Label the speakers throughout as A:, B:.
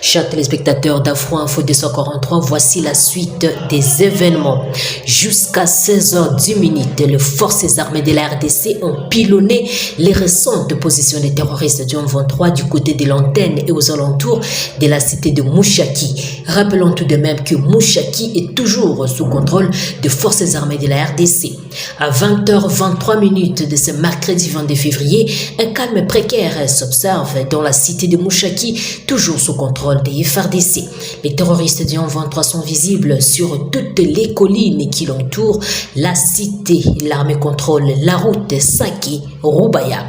A: Chers téléspectateurs d'Afro Info 243, voici la suite des événements. Jusqu'à 16h10, les forces armées de la RDC ont pilonné les récentes positions des terroristes du 23 du côté de l'antenne et aux alentours de la cité de Mouchaki. Rappelons tout de même que Mouchaki est toujours sous contrôle des forces armées de la RDC. À 20h23 de ce mercredi 22 février, un calme précaire s'observe dans la cité de Mouchaki, toujours sous contrôle des FARDC. Les terroristes du 23 sont visibles sur toutes les collines qui l'entourent la cité. L'armée contrôle la route Sake-Rubaya.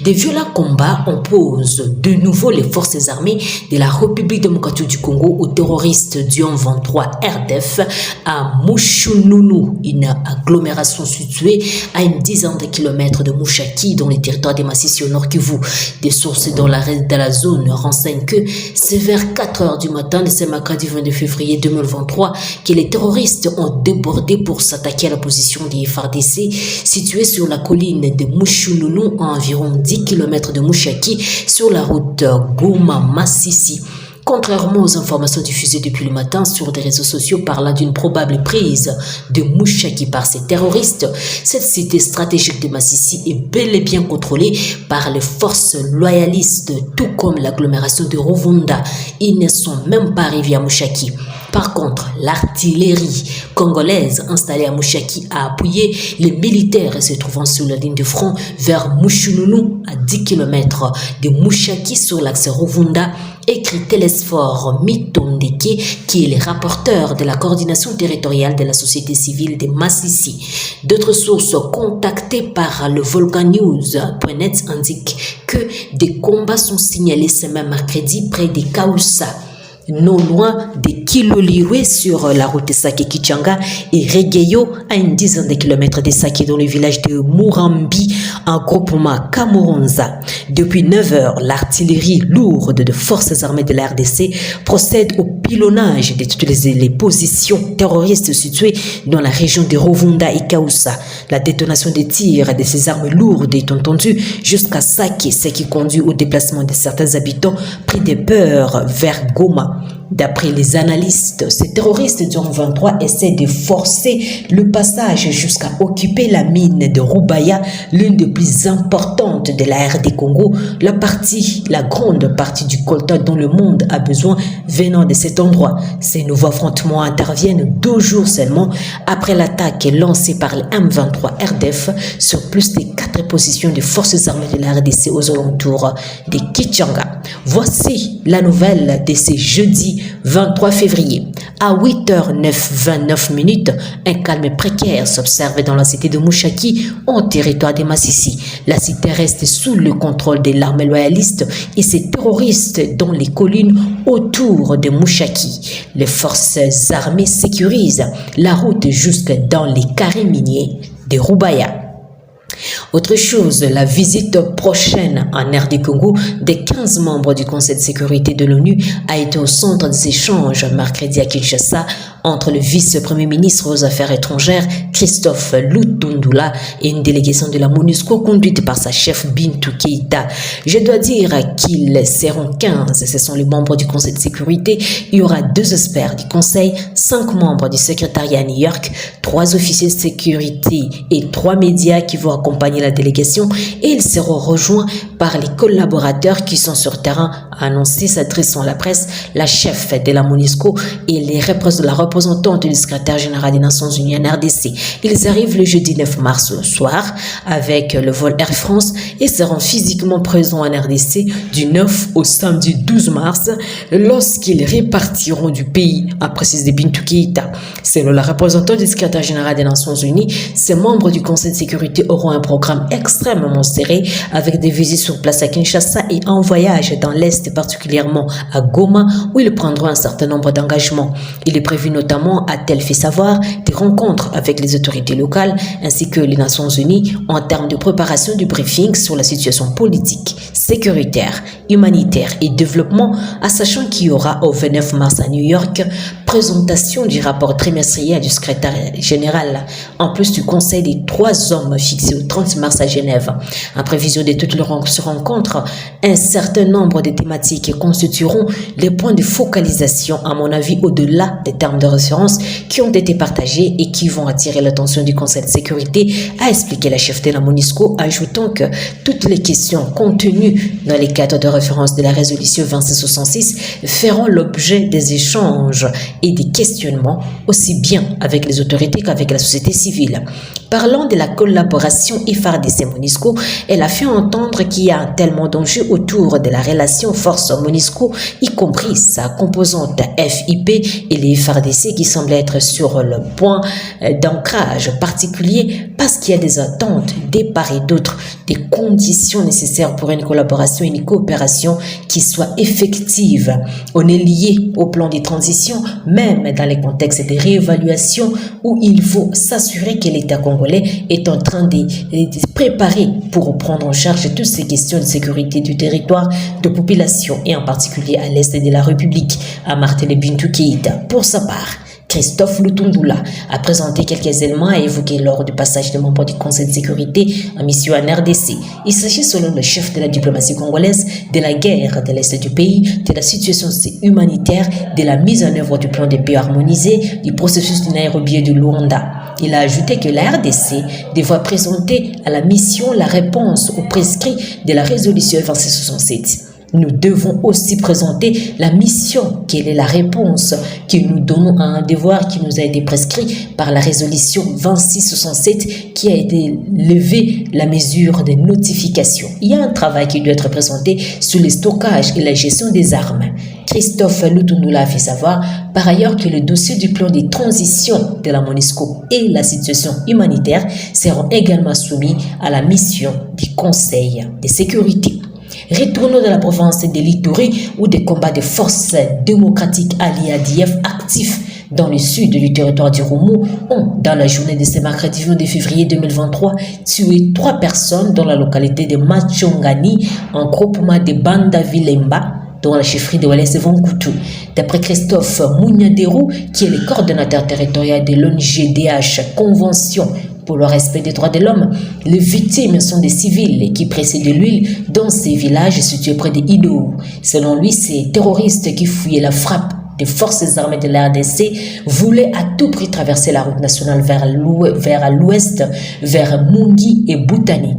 A: Des violents combats opposent de nouveau les forces armées de la République démocratique du Congo aux terroristes du 23 RDF à Mushununu, une agglomération située à une dizaine de kilomètres de Mouchaki dans les territoires des Massissi au Nord Kivu. Des sources dans la zone renseignent que c'est vers 4h du matin de ce mercredi 22 février 2023 que les terroristes ont débordé pour s'attaquer à la position des FARDC située sur la colline de Mushununu à environ 10 km de Mouchaki sur la route Goma-Massissi. Contrairement aux informations diffusées depuis le matin sur des réseaux sociaux parlant d'une probable prise de Mouchaki par ces terroristes, cette cité stratégique de Massissi est bel et bien contrôlée par les forces loyalistes, tout comme l'agglomération de Rovunda. Ils ne sont même pas arrivés à Mouchaki. Par contre, l'artillerie congolaise installée à Mouchaki a appuyé les militaires se trouvant sur la ligne de front vers Mushununu à 10 km de Mouchaki sur l'axe Rovunda, écrit Télésphore Mitondeke, qui est le rapporteur de la coordination territoriale de la société civile de Massissi. D'autres sources contactées par le volcanews.net indiquent que des combats sont signalés ce même mercredi près de Kaoussa, non loin de Kiloliwe sur la route Sake-Kichanga et Regeyo à une dizaine de kilomètres de Sake dans le village de Murambi en groupement Kamuronza. Depuis 9h, l'artillerie lourde de forces armées de la RDC procède au pilonnage de toutes les positions terroristes situées dans la région de Rovunda et Kaoussa. La détonation des tirs de ces armes lourdes est entendue jusqu'à Sake, ce qui conduit au déplacement de certains habitants pris de peur vers Goma. D'après les analystes, ces terroristes du 23 essaient de forcer le passage jusqu'à occuper la mine de Rubaya, l'une des plus importantes de la RD Congo, la grande partie du coltan dont le monde a besoin venant de cet endroit. Ces nouveaux affrontements interviennent 2 jours seulement après l'attaque lancée par le M23 RDF sur plus de 4 positions des forces armées de la RDC aux alentours de Kichanga. Voici la nouvelle de ce jeudi 23 février. À 8h29, un calme précaire s'observe dans la cité de Mouchaki, en territoire de Massissi. La cité reste sous le contrôle de l'armée loyaliste et ses terroristes dans les collines autour de Mouchaki. Les forces armées sécurisent la route jusque dans les carrés miniers de Rubaya. Autre chose, la visite prochaine en RD Congo des 15 membres du Conseil de sécurité de l'ONU a été au centre des échanges mercredi à Kinshasa entre le vice-premier ministre aux Affaires étrangères Christophe Lutundula et une délégation de la MONUSCO conduite par sa chef Bintou Keïta. Je dois dire qu'ils seront 15, ce sont les membres du Conseil de sécurité. Il y aura 2 experts du Conseil, 5 membres du secrétariat à New York, 3 officiers de sécurité et 3 médias qui vont accompagner la délégation et ils seront rejoints par les collaborateurs qui sont sur terrain, a annoncé s'adressant à la presse la chef de la MONUSCO et la représentante du secrétaire général des Nations Unies en RDC. Ils arrivent le jeudi 9 mars au soir avec le vol Air France et seront physiquement présents en RDC du 9 au samedi 12 mars lorsqu'ils répartiront du pays, a précisé Bintou Keïta. Selon la représentante du secrétaire général des Nations Unies, ces membres du Conseil de sécurité auront un programme extrêmement serré avec des visites sur place à Kinshasa et un voyage dans l'Est, particulièrement à Goma, où ils prendront un certain nombre d'engagements. Il est prévu notamment, a-t-elle fait savoir, des rencontres avec les autorités locales ainsi que les Nations Unies en termes de préparation du briefing sur la situation politique, sécuritaire, humanitaire et développement, à sachant qu'il y aura au 29 mars à New York présentation du rapport trimestriel du secrétaire général, en plus du Conseil des 3 hommes fixé au 30 mars à Genève. En prévision de toutes les rencontres, un certain nombre de thématiques constitueront les points de focalisation, à mon avis, au-delà des termes de référence qui ont été partagés et qui vont attirer l'attention du Conseil de sécurité, a expliqué la chef de la MONUSCO, ajoutant que toutes les questions contenues dans les cadres de référence de la résolution 2666 feront l'objet des échanges et des questionnements aussi bien avec les autorités qu'avec la société civile. Parlant de la collaboration FARDC-MONUSCO, elle a fait entendre qu'il y a tellement d'enjeux autour de la relation force-MONUSCO, y compris sa composante FIP et les FARDC qui semblent être sur le point d'ancrage particulier parce qu'il y a des attentes des part et d'autre, des conditions nécessaires pour une collaboration et une coopération qui soit effective. On est lié au plan de transition, même dans les contextes de réévaluation où il faut s'assurer que l'État congolais est en train de préparer pour prendre en charge toutes ces questions de sécurité du territoire, de population et en particulier à l'est de la République, a martelé Bintou Keïta. Pour sa part, Christophe Lutundula a présenté quelques éléments à évoquer lors du passage de membres du Conseil de sécurité en mission en RDC. Il s'agit selon le chef de la diplomatie congolaise de la guerre de l'Est du pays, de la situation humanitaire, de la mise en œuvre du plan de paix harmonisé, du processus de Nairobi et de Luanda. Il a ajouté que la RDC devra présenter à la mission la réponse aux prescrits de la résolution 2667. Nous devons aussi présenter la mission, quelle est la réponse que nous donnons à un devoir qui nous a été prescrit par la résolution 2667 qui a été levée la mesure de notification. Il y a un travail qui doit être présenté sur le stockage et la gestion des armes. Christophe Lutundula a fait savoir par ailleurs que le dossier du plan de transition de la MONUSCO et la situation humanitaire seront également soumis à la mission du Conseil de sécurité. Retournons dans la province de l'Ituri où des combats de forces démocratiques alliées à l'ADF actifs dans le sud du territoire du Roumou ont, dans la journée de ce mercredi 22 février 2023, tué 3 personnes dans la localité de Machongani en groupement de Banda Vilemba, dans la chefferie de Wallace Vonkutu. D'après Christophe Mouniaderou, qui est le coordonnateur territorial de l'ONGDH Convention pour le respect des droits de l'homme, les victimes sont des civils qui pressaient de l'huile dans ces villages situés près de Idou. Selon lui, ces terroristes qui fouillaient la frappe des forces armées de la RDC voulaient à tout prix traverser la route nationale vers l'ouest, vers Mungi et Boutani.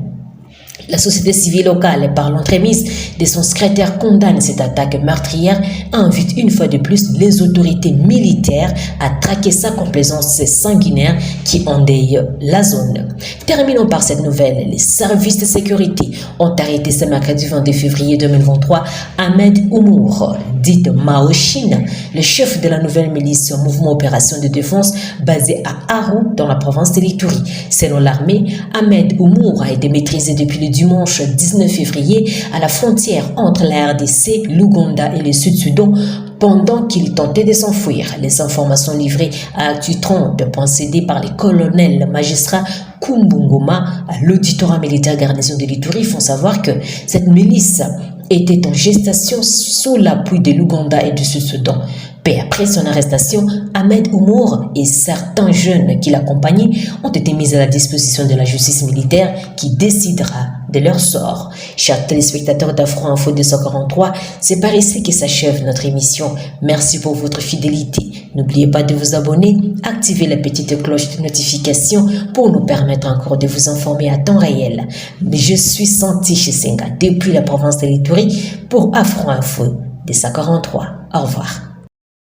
A: La société civile locale, par l'entremise de son secrétaire, condamne cette attaque meurtrière et invite une fois de plus les autorités militaires à traquer sa complaisance sanguinaire qui endeuille la zone. Terminons par cette nouvelle. Les services de sécurité ont arrêté ce mercredi 22 février 2023 Ahmed Oumour, dit Maochine, le chef de la nouvelle milice Mouvement Opération de Défense basé à Aru dans la province de l'Ituri. Selon l'armée, Ahmed Oumour a été maîtrisé depuis le dimanche 19 février à la frontière entre la RDC, l'Ouganda et le Sud-Soudan pendant qu'il tentait de s'enfuir. Les informations livrées à Actu 30 cédées par les colonels magistrats Kumbungoma à l'auditorat militaire garnison de l'Ituri font savoir que cette milice était en gestation sous l'appui de l'Ouganda et du Sud-Soudan. Peu après son arrestation, Ahmed Oumour et certains jeunes qui l'accompagnaient ont été mis à la disposition de la justice militaire qui décidera de leur sort. Chers téléspectateurs d'Afro Info 243, c'est par ici que s'achève notre émission. Merci pour votre fidélité. N'oubliez pas de vous abonner, activer la petite cloche de notification pour nous permettre encore de vous informer à temps réel. Je suis Santi Chisenga depuis la province de l'Ituri pour Afro Info 243. Au revoir.